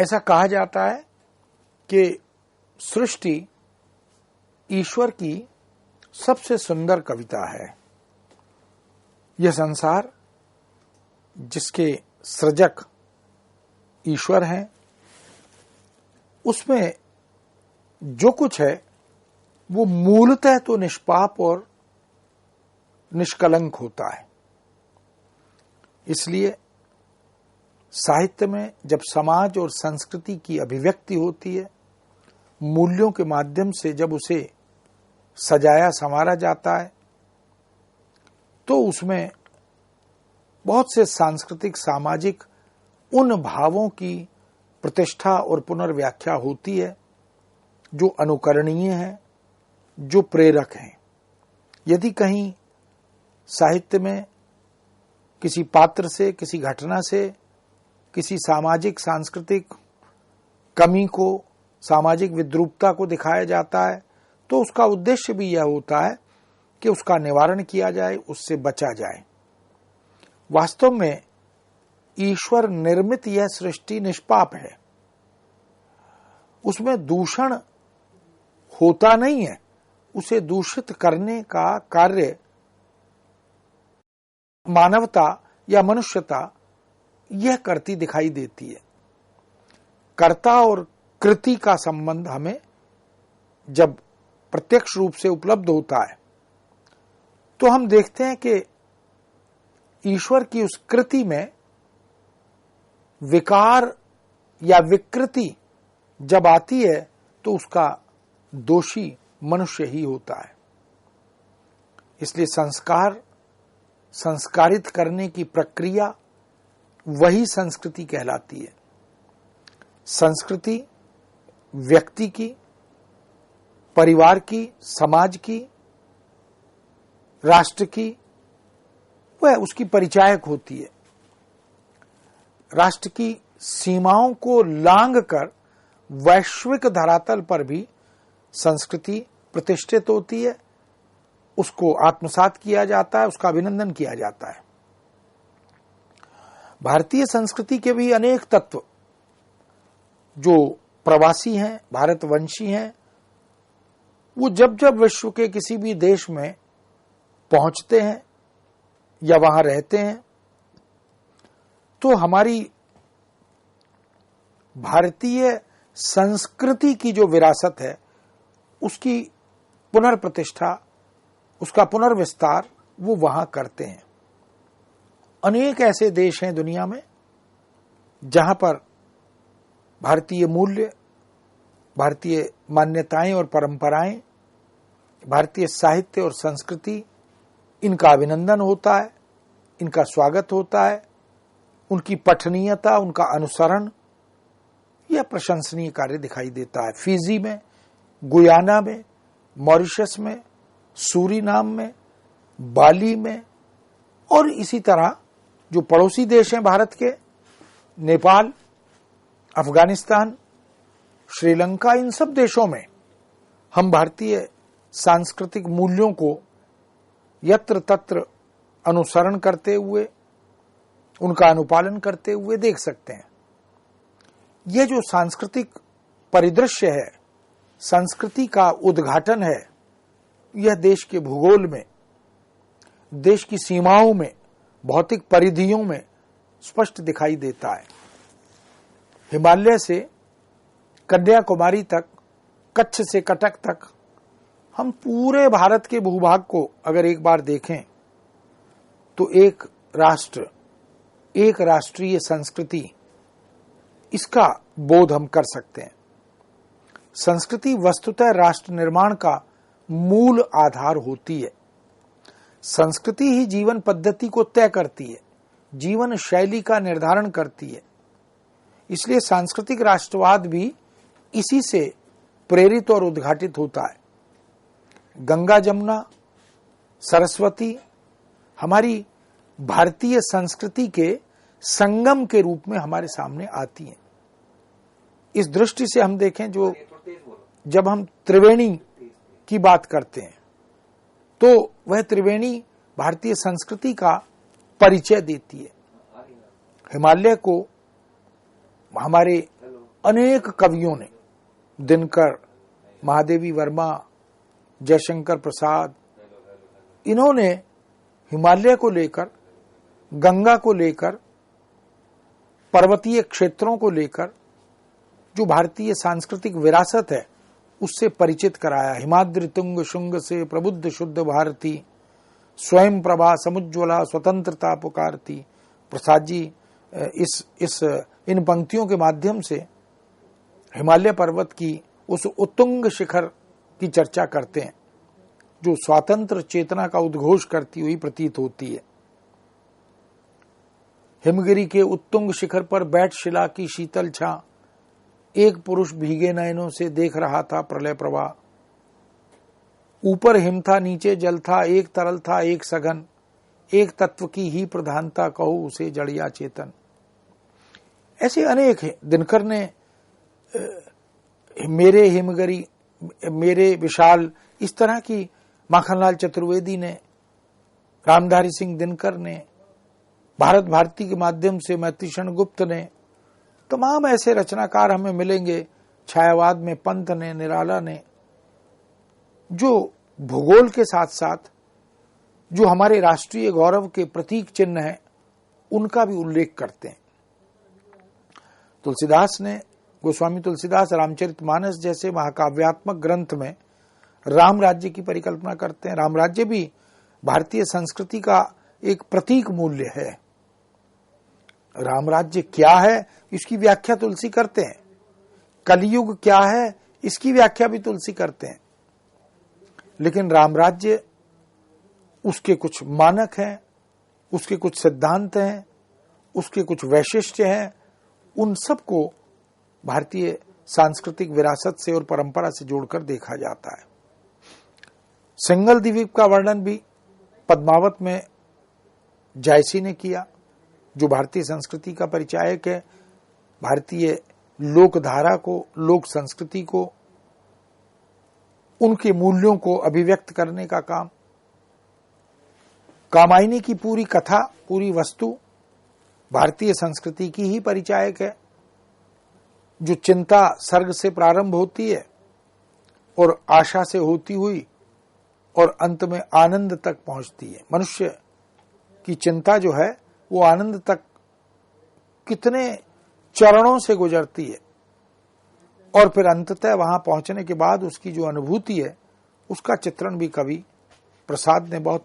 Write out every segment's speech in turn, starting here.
ऐसा कहा जाता है कि सृष्टि ईश्वर की सबसे सुंदर कविता है। यह संसार जिसके सृजक ईश्वर हैं, उसमें जो कुछ है वो मूलतः तो निष्पाप और निष्कलंक होता है। इसलिए साहित्य में जब समाज और संस्कृति की अभिव्यक्ति होती है, मूल्यों के माध्यम से जब उसे सजाया संवारा जाता है, तो उसमें बहुत से सांस्कृतिक सामाजिक उन भावों की प्रतिष्ठा और पुनर्व्याख्या होती है जो अनुकरणीय है, जो प्रेरक हैं। यदि कहीं साहित्य में किसी पात्र से, किसी घटना से, किसी सामाजिक सांस्कृतिक कमी को, सामाजिक विद्रूपता को दिखाया जाता है, तो उसका उद्देश्य भी यह होता है कि उसका निवारण किया जाए, उससे बचा जाए। वास्तव में ईश्वर निर्मित यह सृष्टि निष्पाप है, उसमें दूषण होता नहीं है। उसे दूषित करने का कार्य मानवता या मनुष्यता यह करती दिखाई देती है। कर्ता और कृति का संबंध हमें जब प्रत्यक्ष रूप से उपलब्ध होता है, तो हम देखते हैं कि ईश्वर की उस कृति में विकार या विकृति जब आती है तो उसका दोषी मनुष्य ही होता है। इसलिए संस्कारित करने की प्रक्रिया वही संस्कृति कहलाती है। संस्कृति व्यक्ति की, परिवार की, समाज की, राष्ट्र की, वह उसकी परिचायक होती है। राष्ट्र की सीमाओं को लांघकर वैश्विक धरातल पर भी संस्कृति प्रतिष्ठित होती है, उसको आत्मसात किया जाता है, उसका अभिनंदन किया जाता है। भारतीय संस्कृति के भी अनेक तत्व जो प्रवासी हैं, भारतवंशी हैं, वो जब जब विश्व के किसी भी देश में पहुंचते हैं या वहां रहते हैं, तो हमारी भारतीय संस्कृति की जो विरासत है उसकी पुनर्प्रतिष्ठा, उसका पुनर्विस्तार वो वहां करते हैं। अनेक ऐसे देश हैं दुनिया में जहां पर भारतीय मूल्य, भारतीय मान्यताएं और परंपराएं, भारतीय साहित्य और संस्कृति, इनका अभिनंदन होता है, इनका स्वागत होता है, उनकी पठनीयता, उनका अनुसरण, यह प्रशंसनीय कार्य दिखाई देता है। फिजी में, गुयाना में, मॉरिशस में, सूरीनाम में, बाली में, और इसी तरह जो पड़ोसी देश हैं भारत के, नेपाल, अफगानिस्तान, श्रीलंका, इन सब देशों में हम भारतीय सांस्कृतिक मूल्यों को यत्र तत्र अनुसरण करते हुए, उनका अनुपालन करते हुए देख सकते हैं। यह जो सांस्कृतिक परिदृश्य है, संस्कृति का उद्घाटन है, यह देश के भूगोल में, देश की सीमाओं में, भौतिक परिधियों में स्पष्ट दिखाई देता है। हिमालय से कन्याकुमारी तक, कच्छ से कटक तक, हम पूरे भारत के भूभाग को अगर एक बार देखें तो एक राष्ट्र, एक राष्ट्रीय संस्कृति, इसका बोध हम कर सकते हैं। संस्कृति वस्तुतः राष्ट्र निर्माण का मूल आधार होती है। संस्कृति ही जीवन पद्धति को तय करती है, जीवन शैली का निर्धारण करती है। इसलिए सांस्कृतिक राष्ट्रवाद भी इसी से प्रेरित और उद्घाटित होता है। गंगा, जमुना, सरस्वती हमारी भारतीय संस्कृति के संगम के रूप में हमारे सामने आती हैं। इस दृष्टि से हम देखें, जो जब हम त्रिवेणी की बात करते हैं तो वह त्रिवेणी भारतीय संस्कृति का परिचय देती है। हिमालय को हमारे अनेक कवियों ने, दिनकर, महादेवी वर्मा, जयशंकर प्रसाद, इन्होंने हिमालय को लेकर, गंगा को लेकर, पर्वतीय क्षेत्रों को लेकर जो भारतीय सांस्कृतिक विरासत है उससे परिचित कराया। हिमाद्रि तुंग शुंग से प्रबुद्ध शुद्ध भारती, स्वयं प्रभा समुज्ज्वला स्वतंत्रता पुकारती। प्रसाद जी इन पंक्तियों के माध्यम से हिमालय पर्वत की उस उत्तुंग शिखर की चर्चा करते हैं जो स्वातंत्र चेतना का उद्घोष करती हुई प्रतीत होती है। हिमगिरी के उत्तुंग शिखर पर बैठ शिला की शीतल छां, एक पुरुष भीगे नयनों से देख रहा था प्रलय प्रवाह। ऊपर हिम था नीचे जल था, एक तरल था एक सघन, एक तत्व की ही प्रधानता कहो उसे जड़ या चेतन। ऐसे अनेक हैं। दिनकर ने मेरे हिमगिरी मेरे विशाल, इस तरह की माखनलाल चतुर्वेदी ने, रामधारी सिंह दिनकर ने, भारत भारती के माध्यम से मैत्रीशरण गुप्त ने, तमाम ऐसे रचनाकार हमें मिलेंगे। छायावाद में पंत ने, निराला ने, जो भूगोल के साथ साथ जो हमारे राष्ट्रीय गौरव के प्रतीक चिन्ह हैं उनका भी उल्लेख करते हैं। तुलसीदास ने, गोस्वामी तुलसीदास रामचरितमानस जैसे महाकाव्यात्मक ग्रंथ में राम राज्य की परिकल्पना करते हैं। राम राज्य भी भारतीय संस्कृति का एक प्रतीक मूल्य है। राम राज्य क्या है इसकी व्याख्या तुलसी करते हैं। कलयुग क्या है इसकी व्याख्या भी तुलसी करते हैं। लेकिन राम राज्य, उसके कुछ मानक हैं, उसके कुछ सिद्धांत हैं, उसके कुछ वैशिष्ट्य हैं, उन सबको भारतीय सांस्कृतिक विरासत से और परंपरा से जोड़कर देखा जाता है। सिंघल द्वीप का वर्णन भी पद्मावत में जायसी ने किया, जो भारतीय संस्कृति का परिचायक है। भारतीय लोकधारा को, लोक संस्कृति को, उनके मूल्यों को अभिव्यक्त करने का काम। कामायनी की पूरी कथा, पूरी वस्तु भारतीय संस्कृति की ही परिचायक है, जो चिंता सर्ग से प्रारंभ होती है और आशा से होती हुई और अंत में आनंद तक पहुंचती है। मनुष्य की चिंता जो है वो आनंद तक कितने चरणों से गुजरती है और फिर अंततः वहां पहुंचने के बाद उसकी जो अनुभूति है उसका चित्रण भी कवि प्रसाद ने बहुत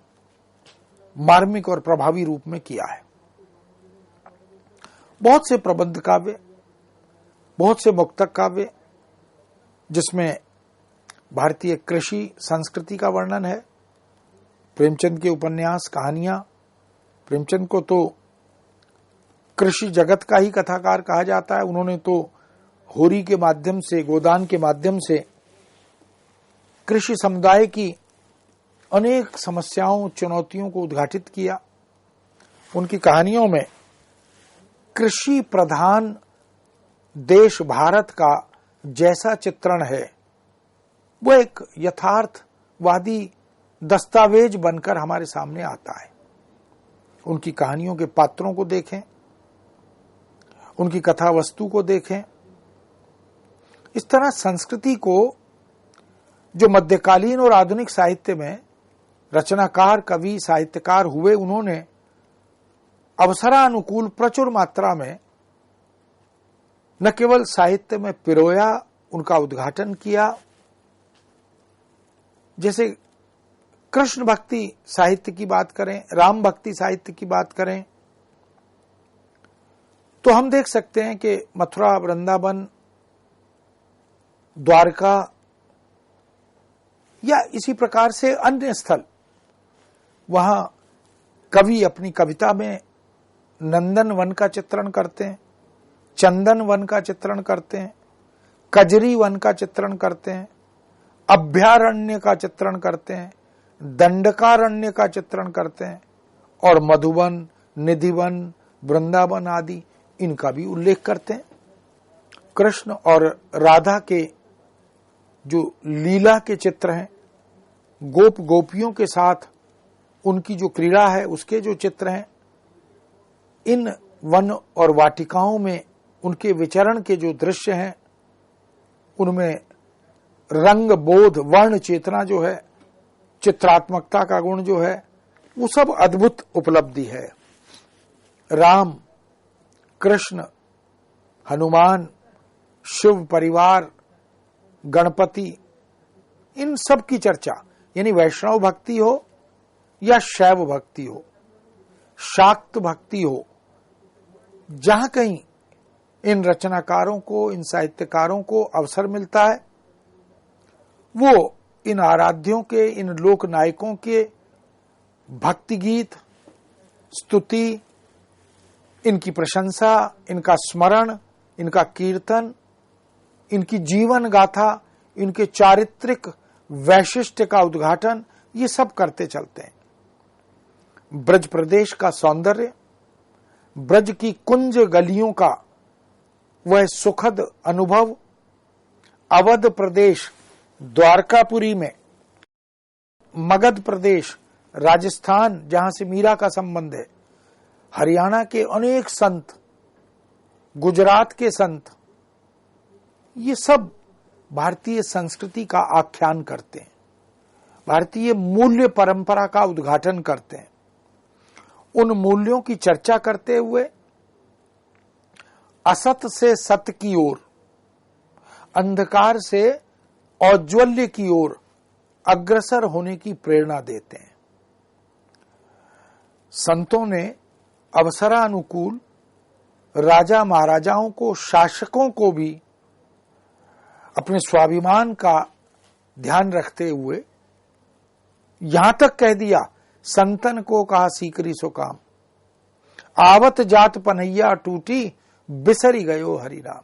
मार्मिक और प्रभावी रूप में किया है। बहुत से प्रबंध काव्य, बहुत से मुक्तक काव्य जिसमें भारतीय कृषि संस्कृति का वर्णन है। प्रेमचंद के उपन्यास, कहानियां, प्रेमचंद को तो कृषि जगत का ही कथाकार कहा जाता है। उन्होंने तो होरी के माध्यम से, गोदान के माध्यम से कृषि समुदाय की अनेक समस्याओं, चुनौतियों को उद्घाटित किया। उनकी कहानियों में कृषि प्रधान देश भारत का जैसा चित्रण है वो एक यथार्थवादी दस्तावेज बनकर हमारे सामने आता है। उनकी कहानियों के पात्रों को देखें, उनकी कथा वस्तु को देखें। इस तरह संस्कृति को जो मध्यकालीन और आधुनिक साहित्य में रचनाकार, कवि, साहित्यकार हुए, उन्होंने अवसरानुकूल प्रचुर मात्रा में न केवल साहित्य में पिरोया, उनका उद्घाटन किया। जैसे कृष्ण भक्ति साहित्य की बात करें, राम भक्ति साहित्य की बात करें, तो हम देख सकते हैं कि मथुरा, वृंदावन, द्वारका या इसी प्रकार से अन्य स्थल, वहां कवि अपनी कविता में नंदन वन का चित्रण करते हैं, चंदन वन का चित्रण करते हैं, कजरी वन का चित्रण करते हैं, अभयारण्य का चित्रण करते हैं, दंडकारण्य का चित्रण करते हैं और मधुवन, निधिवन, वृंदावन आदि इनका भी उल्लेख करते हैं। कृष्ण और राधा के जो लीला के चित्र हैं, गोप गोपियों के साथ उनकी जो क्रीड़ा है उसके जो चित्र हैं, इन वन और वाटिकाओं में उनके विचरण के जो दृश्य हैं उनमें रंग बोध वर्ण चेतना जो है, चित्रात्मकता का गुण जो है, वो सब अद्भुत उपलब्धि है। राम, कृष्ण, हनुमान, शिव परिवार, गणपति, इन सब की चर्चा, यानी वैष्णव भक्ति हो या शैव भक्ति हो, शाक्त भक्ति हो, जहां कहीं इन रचनाकारों को, इन साहित्यकारों को अवसर मिलता है, वो इन आराध्यों के, इन लोक नायकों के भक्ति गीत, स्तुति, इनकी प्रशंसा, इनका स्मरण, इनका कीर्तन, इनकी जीवन गाथा, इनके चारित्रिक वैशिष्ट्य का उद्घाटन, ये सब करते चलते हैं। ब्रज प्रदेश का सौंदर्य, ब्रज की कुंज गलियों का वह सुखद अनुभव, अवध प्रदेश द्वारकापुरी में, मगध प्रदेश राजस्थान जहां से मीरा का संबंध है, हरियाणा के अनेक संत, गुजरात के संत, ये सब भारतीय संस्कृति का आख्यान करते हैं, भारतीय मूल्य परंपरा का उद्घाटन करते हैं। उन मूल्यों की चर्चा करते हुए असत से सत्य की ओर, अंधकार से औज्ज्वल्य की ओर अग्रसर होने की प्रेरणा देते हैं। संतों ने अवसरानुकूल राजा महाराजाओं को, शासकों को भी अपने स्वाभिमान का ध्यान रखते हुए यहां तक कह दिया, संतन को कहा सीकरी सो काम, आवत जात पनैया टूटी, बिसरी गयो हरिराम।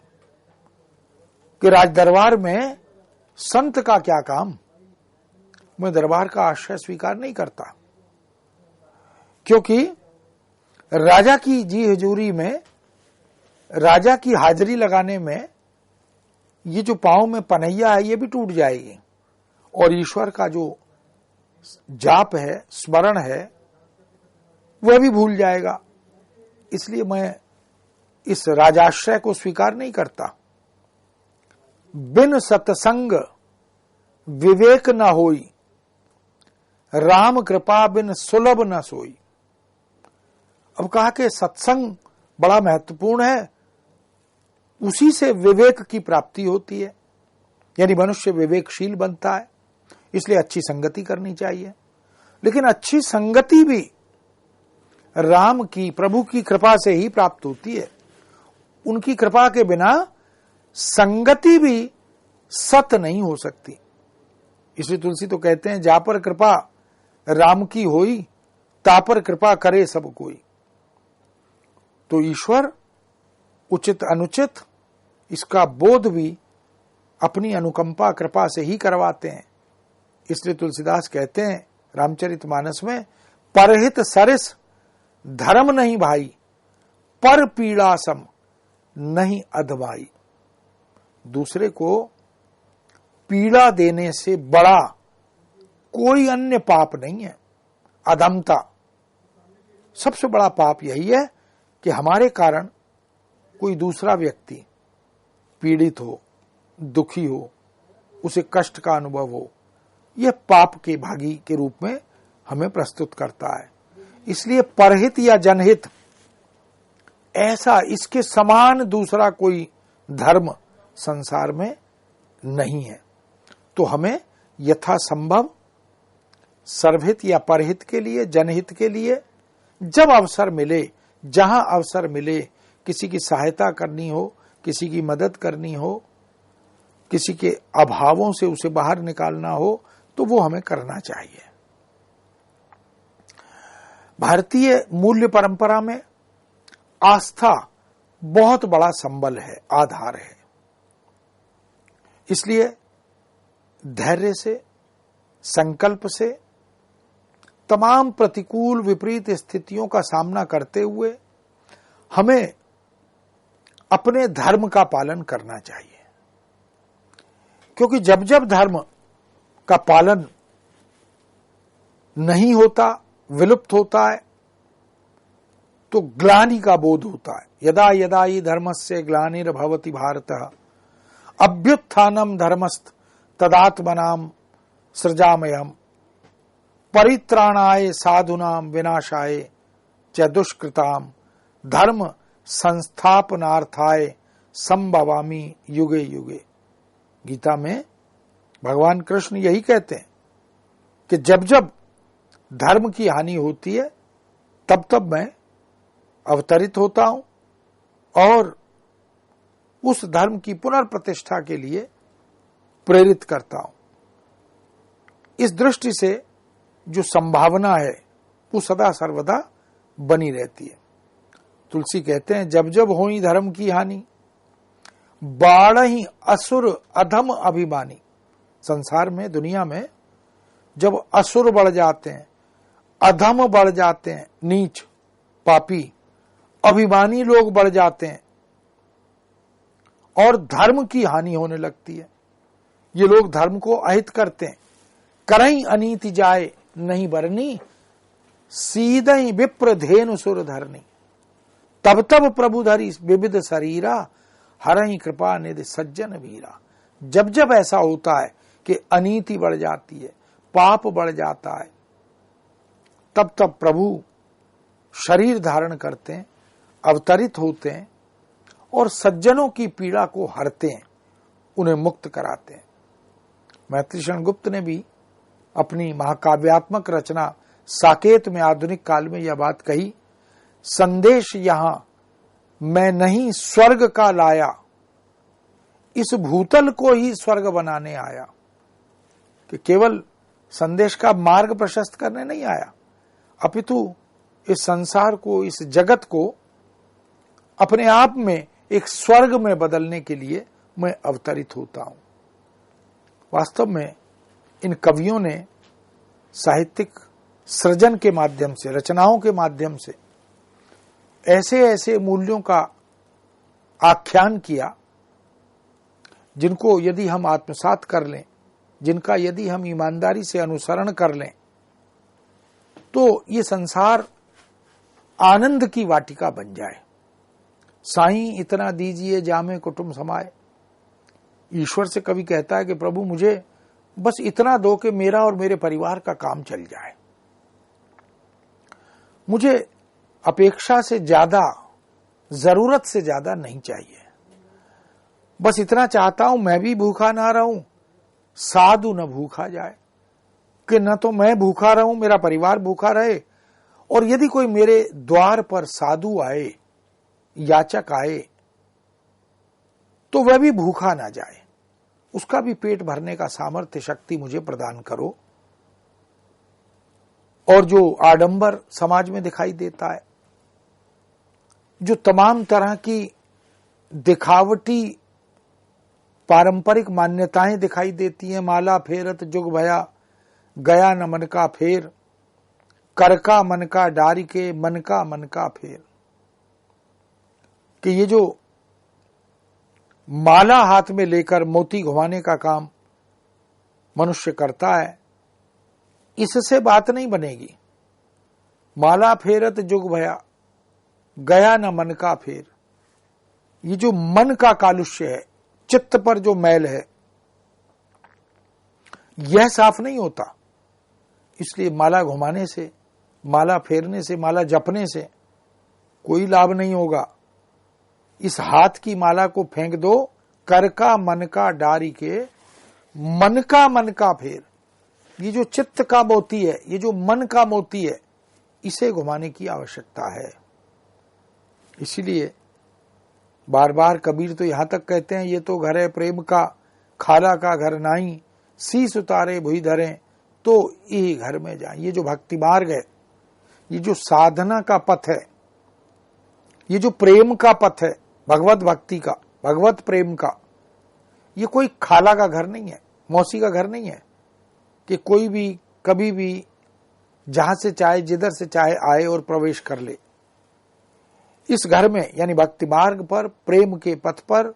कि राज दरबार में संत का क्या काम, मैं दरबार का आश्रय स्वीकार नहीं करता, क्योंकि राजा की जी हजूरी में, राजा की हाजिरी लगाने में ये जो पांव में पनैया है ये भी टूट जाएगी, और ईश्वर का जो जाप है, स्मरण है, वह भी भूल जाएगा। इसलिए मैं इस राजाश्रय को स्वीकार नहीं करता। बिन सत्संग विवेक न होई, राम कृपा बिन सुलभ न सोई। अब कहा कि सत्संग बड़ा महत्वपूर्ण है, उसी से विवेक की प्राप्ति होती है, यानी मनुष्य विवेकशील बनता है, इसलिए अच्छी संगति करनी चाहिए। लेकिन अच्छी संगति भी राम की, प्रभु की कृपा से ही प्राप्त होती है। उनकी कृपा के बिना संगति भी सत नहीं हो सकती। इसलिए तुलसी तो कहते हैं, जा पर कृपा राम की होई, ता पर कृपा करे सब कोई। तो ईश्वर उचित अनुचित इसका बोध भी अपनी अनुकंपा कृपा से ही करवाते हैं। इसलिए तुलसीदास कहते हैं रामचरितमानस में, परहित सरिस धर्म नहीं भाई, पर पीड़ा सम नहीं अधवाई। दूसरे को पीड़ा देने से बड़ा कोई अन्य पाप नहीं है। अधमता, सबसे बड़ा पाप यही है कि हमारे कारण कोई दूसरा व्यक्ति पीड़ित हो, दुखी हो, उसे कष्ट का अनुभव हो, यह पाप के भागी के रूप में हमें प्रस्तुत करता है। इसलिए परहित या जनहित, ऐसा इसके समान दूसरा कोई धर्म संसार में नहीं है। तो हमें यथासंभव सर्वहित या परहित के लिए, जनहित के लिए जब अवसर मिले, जहां अवसर मिले, किसी की सहायता करनी हो, किसी की मदद करनी हो, किसी के अभावों से उसे बाहर निकालना हो, तो वो हमें करना चाहिए। भारतीय मूल्य परंपरा में आस्था बहुत बड़ा संबल है, आधार है। इसलिए धैर्य से, संकल्प से तमाम प्रतिकूल विपरीत स्थितियों का सामना करते हुए हमें अपने धर्म का पालन करना चाहिए। क्योंकि जब जब धर्म का पालन नहीं होता, विलुप्त होता है, तो ग्लानि का बोध होता है। यदा यदा ही धर्मस्य ग्लानिर्भवति भारत अभ्युत्थानम धर्मस्त तदात्मनाम सृजामयम परित्राणाय साधुनाम विनाशाय च दुष्कृताम धर्म संस्थापनार्थाय संभवामि युगे युगे। गीता में भगवान कृष्ण यही कहते हैं कि जब जब धर्म की हानि होती है तब तब मैं अवतरित होता हूं और उस धर्म की पुनर्प्रतिष्ठा के लिए प्रेरित करता हूं। इस दृष्टि से जो संभावना है वो सदा सर्वदा बनी रहती है। तुलसी कहते हैं जब जब होई धर्म की हानि बाढ़हि असुर अधम अभिमानी। संसार में, दुनिया में जब असुर बढ़ जाते हैं, अधम बढ़ जाते हैं, नीच पापी अभिमानी लोग बढ़ जाते हैं और धर्म की हानि होने लगती है, ये लोग धर्म को अहित करते हैं। करई अनीति जाए नहीं बरनी सीधई विप्र धेनु सुर धरनी तब तब प्रभु धरी विविध शरीरा हरई कृपा निधि सज्जन वीरा। जब जब ऐसा होता है कि अनीति बढ़ जाती है, पाप बढ़ जाता है, तब तब प्रभु शरीर धारण करते हैं, अवतरित होते हैं और सज्जनों की पीड़ा को हरते हैं, उन्हें मुक्त कराते हैं। मैत्रीशरण गुप्त ने भी अपनी महाकाव्यात्मक रचना साकेत में आधुनिक काल में यह बात कही, संदेश यहां मैं नहीं स्वर्ग का लाया, इस भूतल को ही स्वर्ग बनाने आया। कि केवल संदेश का मार्ग प्रशस्त करने नहीं आया, अपितु इस संसार को, इस जगत को अपने आप में एक स्वर्ग में बदलने के लिए मैं अवतरित होता हूं। वास्तव में इन कवियों ने साहित्यिक सृजन के माध्यम से, रचनाओं के माध्यम से ऐसे ऐसे मूल्यों का आख्यान किया जिनको यदि हम आत्मसात कर लें, जिनका यदि हम ईमानदारी से अनुसरण कर लें, तो ये संसार आनंद की वाटिका बन जाए। साईं इतना दीजिए जामे कुटुंब समाए। ईश्वर से कवि कहता है कि प्रभु मुझे बस इतना दो कि मेरा और मेरे परिवार का काम चल जाए। मुझे अपेक्षा से ज्यादा, जरूरत से ज्यादा नहीं चाहिए। बस इतना चाहता हूं मैं भी भूखा ना रहूं, साधु न भूखा जाए, कि न तो मैं भूखा रहूं, मेरा परिवार भूखा रहे, और यदि कोई मेरे द्वार पर साधु आए, याचक आए, तो वह भी भूखा ना जाए, उसका भी पेट भरने का सामर्थ्य, शक्ति मुझे प्रदान करो। और जो आडंबर समाज में दिखाई देता है, जो तमाम तरह की दिखावटी पारंपरिक मान्यताएं दिखाई देती हैं, माला फेरत जुग भया गया न मन का फेर, कर का मन का डारी के मन का फेर, कि ये जो माला हाथ में लेकर मोती घुमाने का काम मनुष्य करता है, इससे बात नहीं बनेगी। माला फेरत जुग भया गया न मन का फेर, ये जो मन का कालुष्य है, चित्त पर जो मैल है, यह साफ नहीं होता। इसलिए माला घुमाने से, माला फेरने से, माला जपने से कोई लाभ नहीं होगा। इस हाथ की माला को फेंक दो, कर का मन का डारी के मन का फेर। ये जो चित्त का मोती है, ये जो मन का मोती है, इसे घुमाने की आवश्यकता है। इसीलिए बार बार कबीर तो यहां तक कहते हैं, ये तो घर है प्रेम का, खाला का घर नाई, शीस उतारे भुई धरे तो ये घर में जाए। ये जो भक्ति मार्ग है, ये जो साधना का पथ है, ये जो प्रेम का पथ है, भगवत भक्ति का, भगवत प्रेम का, ये कोई खाला का घर नहीं है, मौसी का घर नहीं है कि कोई भी कभी भी जहां से चाहे, जिधर से चाहे आए और प्रवेश कर ले। इस घर में, यानी भक्ति मार्ग पर, प्रेम के पथ पर,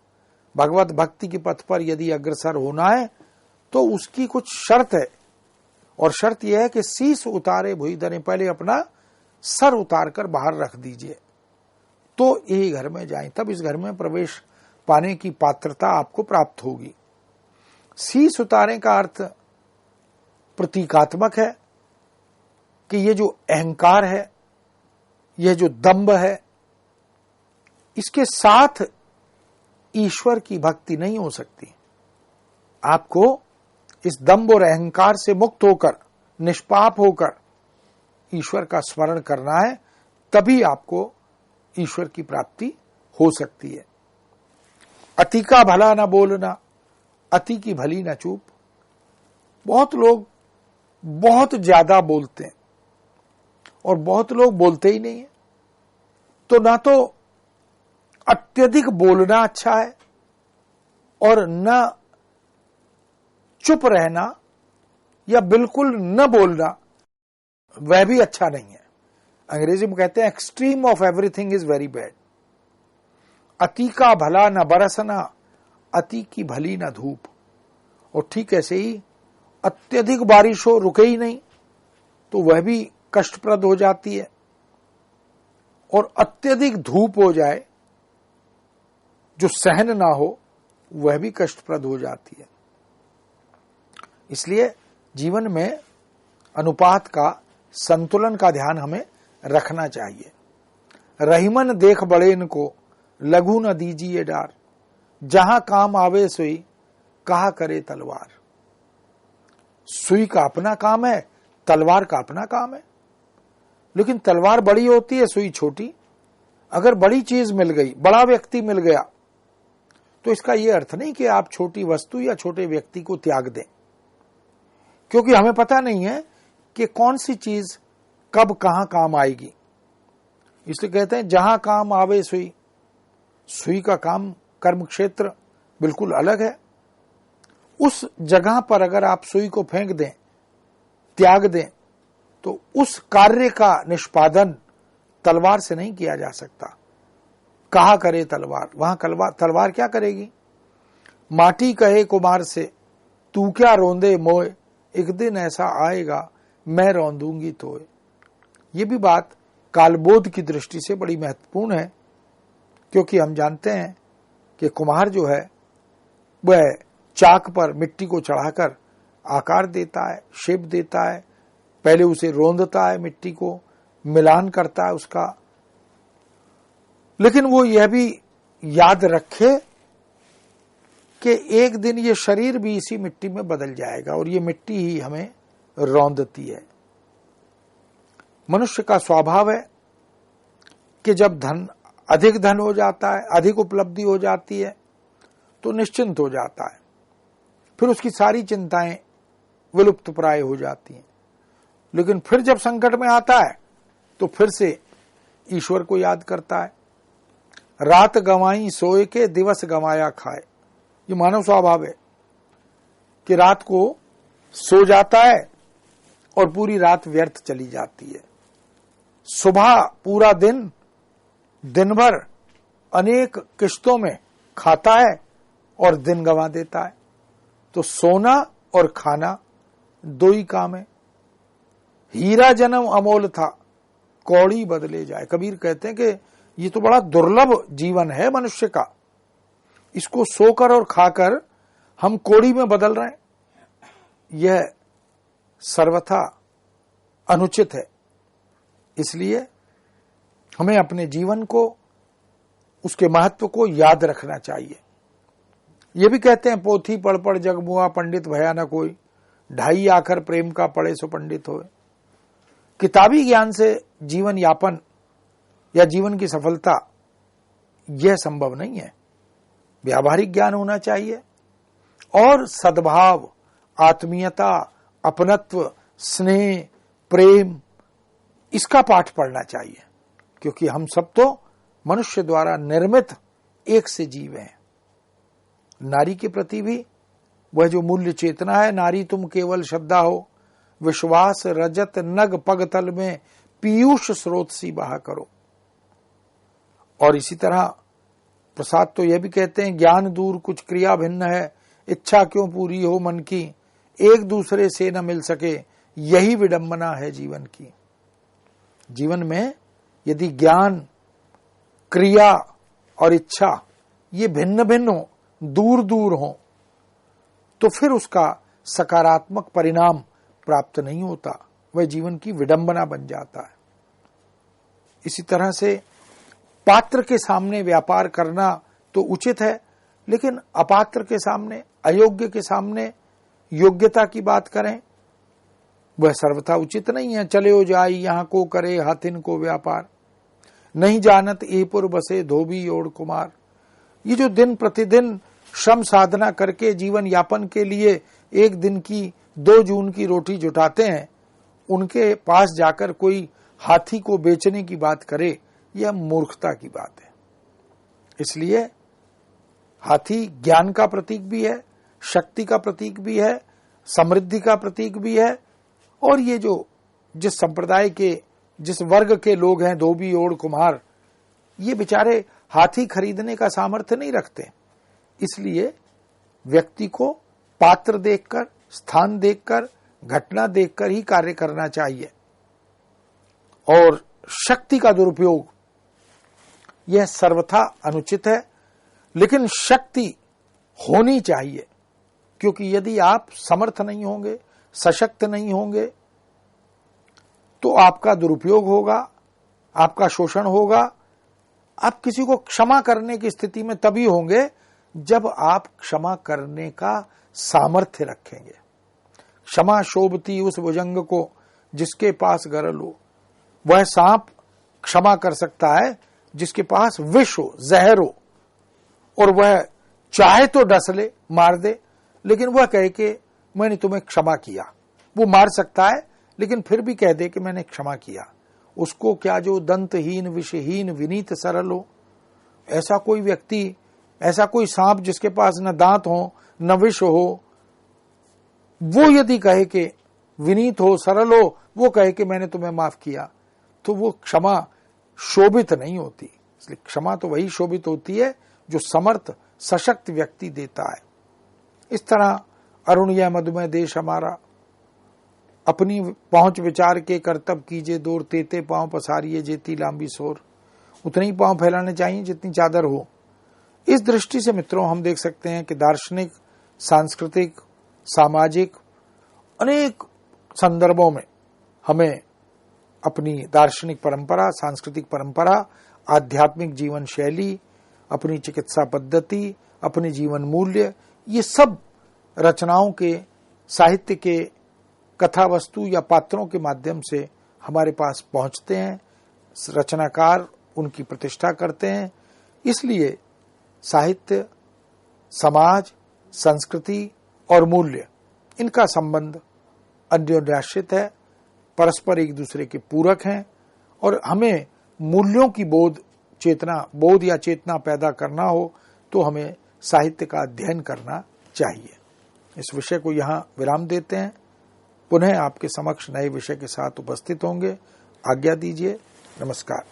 भगवत भक्ति के पथ पर यदि अग्रसर होना है तो उसकी कुछ शर्त है, और शर्त यह है कि शीश उतारे भुई धरे। पहले अपना सर उतार कर बाहर रख दीजिए, तो यही घर में जाएं, तब इस घर में प्रवेश पाने की पात्रता आपको प्राप्त होगी। शीश उतारे का अर्थ प्रतीकात्मक है कि ये जो अहंकार है, यह जो दंभ है, इसके साथ ईश्वर की भक्ति नहीं हो सकती। आपको इस दंभ और अहंकार से मुक्त होकर, निष्पाप होकर ईश्वर का स्मरण करना है, तभी आपको ईश्वर की प्राप्ति हो सकती है। अति का भला न बोलना, अति की भली न चूप। बहुत लोग बहुत ज्यादा बोलते हैं और बहुत लोग बोलते ही नहीं है। तो ना तो अत्यधिक बोलना अच्छा है और न चुप रहना या बिल्कुल न बोलना, वह भी अच्छा नहीं है। अंग्रेजी में कहते हैं extreme of everything is very bad. अति का भला न बरसना, अति की भली न धूप। और ठीक ऐसे ही अत्यधिक बारिश हो, रुके ही नहीं, तो वह भी कष्टप्रद हो जाती है। और अत्यधिक धूप हो जाए जो सहन ना हो, वह भी कष्टप्रद हो जाती है। इसलिए जीवन में अनुपात का, संतुलन का ध्यान हमें रखना चाहिए। रहीमन देख बड़े इनको, लघु न दीजिए डार। जहां काम आवे सुई, कहा करे तलवार। सुई का अपना काम है, तलवार का अपना काम है। लेकिन तलवार बड़ी होती है, सुई छोटी। अगर बड़ी चीज मिल गई, बड़ा व्यक्ति मिल गया, तो इसका यह अर्थ नहीं कि आप छोटी वस्तु या छोटे व्यक्ति को त्याग दें, क्योंकि हमें पता नहीं है कि कौन सी चीज कब कहां काम आएगी। इसलिए कहते हैं जहां काम आवे सुई। सुई का काम, कर्म क्षेत्र बिल्कुल अलग है। उस जगह पर अगर आप सुई को फेंक दें, त्याग दें, तो उस कार्य का निष्पादन तलवार से नहीं किया जा सकता। कहा करे तलवार, वहां तलवार क्या करेगी। माटी कहे कुमार से, तू क्या रोंदे मोए। एक दिन ऐसा आएगा, मैं रौंदूंगी तोए। ये भी बात कालबोध की दृष्टि से बड़ी महत्वपूर्ण है, क्योंकि हम जानते हैं कि कुम्हार जो है वह चाक पर मिट्टी को चढ़ाकर आकार देता है, शेप देता है, पहले उसे रोंदता है, मिट्टी को मिलान करता है उसका। लेकिन वो यह भी याद रखे कि एक दिन ये शरीर भी इसी मिट्टी में बदल जाएगा और ये मिट्टी ही हमें रौंदती है। मनुष्य का स्वभाव है कि जब अधिक धन हो जाता है, अधिक उपलब्धि हो जाती है, तो निश्चिंत हो जाता है। फिर उसकी सारी चिंताएं विलुप्त प्राय हो जाती हैं। लेकिन फिर जब संकट में आता है तो फिर से ईश्वर को याद करता है। रात गंवाई सोए के, दिवस गंवाया खाए। ये मानव स्वभाव है कि रात को सो जाता है और पूरी रात व्यर्थ चली जाती है। सुबह पूरा दिन, दिन भर अनेक किश्तों में खाता है और दिन गंवा देता है। तो सोना और खाना दो ही काम है। हीरा जन्म अमोल था, कौड़ी बदले जाए। कबीर कहते हैं कि ये तो बड़ा दुर्लभ जीवन है मनुष्य का, इसको सोकर और खाकर हम कौड़ी में बदल रहे हैं। यह सर्वथा अनुचित है। इसलिए हमें अपने जीवन को, उसके महत्व को याद रखना चाहिए। ये भी कहते हैं पोथी पढ़ पढ़ जग मुआ, पंडित भया न कोई। ढाई आखर प्रेम का पढ़े सो पंडित होए। किताबी ज्ञान से जीवन यापन या जीवन की सफलता यह संभव नहीं है। व्यावहारिक ज्ञान होना चाहिए और सद्भाव, आत्मीयता, अपनत्व, स्नेह, प्रेम, इसका पाठ पढ़ना चाहिए, क्योंकि हम सब तो मनुष्य द्वारा निर्मित एक से जीव हैं। नारी के प्रति भी वह जो मूल्य चेतना है, नारी तुम केवल श्रद्धा हो, विश्वास रजत नग पग तल में पीयूष स्रोत सी बहा करो। और इसी तरह प्रसाद तो यह भी कहते हैं ज्ञान दूर कुछ क्रिया भिन्न है, इच्छा क्यों पूरी हो मन की, एक दूसरे से न मिल सके, यही विडंबना है जीवन की। जीवन में यदि ज्ञान, क्रिया और इच्छा ये भिन्न भिन्न हो, दूर दूर हो, तो फिर उसका सकारात्मक परिणाम प्राप्त नहीं होता, वह जीवन की विडंबना बन जाता है। इसी तरह से पात्र के सामने व्यापार करना तो उचित है, लेकिन अपात्र के सामने, अयोग्य के सामने योग्यता की बात करें, वह सर्वथा उचित नहीं है। चले हो जाई यहाँ को करे हाथिन को व्यापार, नहीं जानत एपुर बसे धोबी ओढ़ कुमार। ये जो दिन प्रतिदिन श्रम साधना करके जीवन यापन के लिए एक दिन की 2 जून की रोटी जुटाते हैं, उनके पास जाकर कोई हाथी को बेचने की बात करे, यह मूर्खता की बात है। इसलिए हाथी ज्ञान का प्रतीक भी है, शक्ति का प्रतीक भी है, समृद्धि का प्रतीक भी है। और ये जो जिस संप्रदाय के, जिस वर्ग के लोग हैं, धोबी ओढ़ कुम्हार, ये बेचारे हाथी खरीदने का सामर्थ्य नहीं रखते। इसलिए व्यक्ति को पात्र देखकर, स्थान देखकर, घटना देखकर ही कार्य करना चाहिए। और शक्ति का दुरुपयोग यह सर्वथा अनुचित है, लेकिन शक्ति होनी चाहिए, क्योंकि यदि आप समर्थ नहीं होंगे, सशक्त नहीं होंगे, तो आपका दुरुपयोग होगा, आपका शोषण होगा। आप किसी को क्षमा करने की स्थिति में तभी होंगे जब आप क्षमा करने का सामर्थ्य रखेंगे। क्षमा शोभती उस भुजंग को जिसके पास गरल हो। वह सांप क्षमा कर सकता है जिसके पास विष हो, जहर हो, और वह चाहे तो डस ले, मार दे, लेकिन वह कहे कि मैंने तुम्हें क्षमा किया। वो मार सकता है, लेकिन फिर भी कह दे कि मैंने क्षमा किया। उसको क्या जो दंतहीन, विषहीन, विनीत सरल हो, ऐसा कोई व्यक्ति, ऐसा कोई सांप जिसके पास न दांत हो न विष हो, वो यदि कहे कि विनीत हो, सरल हो, वो कहे कि मैंने तुम्हें माफ किया, तो वो क्षमा शोभित नहीं होती। इसलिए क्षमा तो वही शोभित होती है जो समर्थ, सशक्त व्यक्ति देता है। इस तरह अरुण यह मधुमेह देश हमारा, अपनी पहुंच विचार के कर्तव्य कीजिए दूर, तेते पांव पसारिए जेती लांबी सोर। उतने ही पांव फैलाने चाहिए जितनी चादर हो। इस दृष्टि से मित्रों हम देख सकते हैं कि दार्शनिक, सांस्कृतिक, सामाजिक अनेक संदर्भों में हमें अपनी दार्शनिक परंपरा, सांस्कृतिक परंपरा, आध्यात्मिक जीवन शैली, अपनी चिकित्सा पद्धति, अपने जीवन मूल्य, ये सब रचनाओं के, साहित्य के, कथा वस्तु या पात्रों के माध्यम से हमारे पास पहुंचते हैं। रचनाकार उनकी प्रतिष्ठा करते हैं। इसलिए साहित्य, समाज, संस्कृति और मूल्य, इनका संबंध अन्योन्याश्रित है, परस्पर एक दूसरे के पूरक हैं। और हमें मूल्यों की बोध या चेतना पैदा करना हो तो हमें साहित्य का अध्ययन करना चाहिए। इस विषय को यहाँ विराम देते हैं। पुनः आपके समक्ष नए विषय के साथ उपस्थित होंगे। आज्ञा दीजिए। नमस्कार।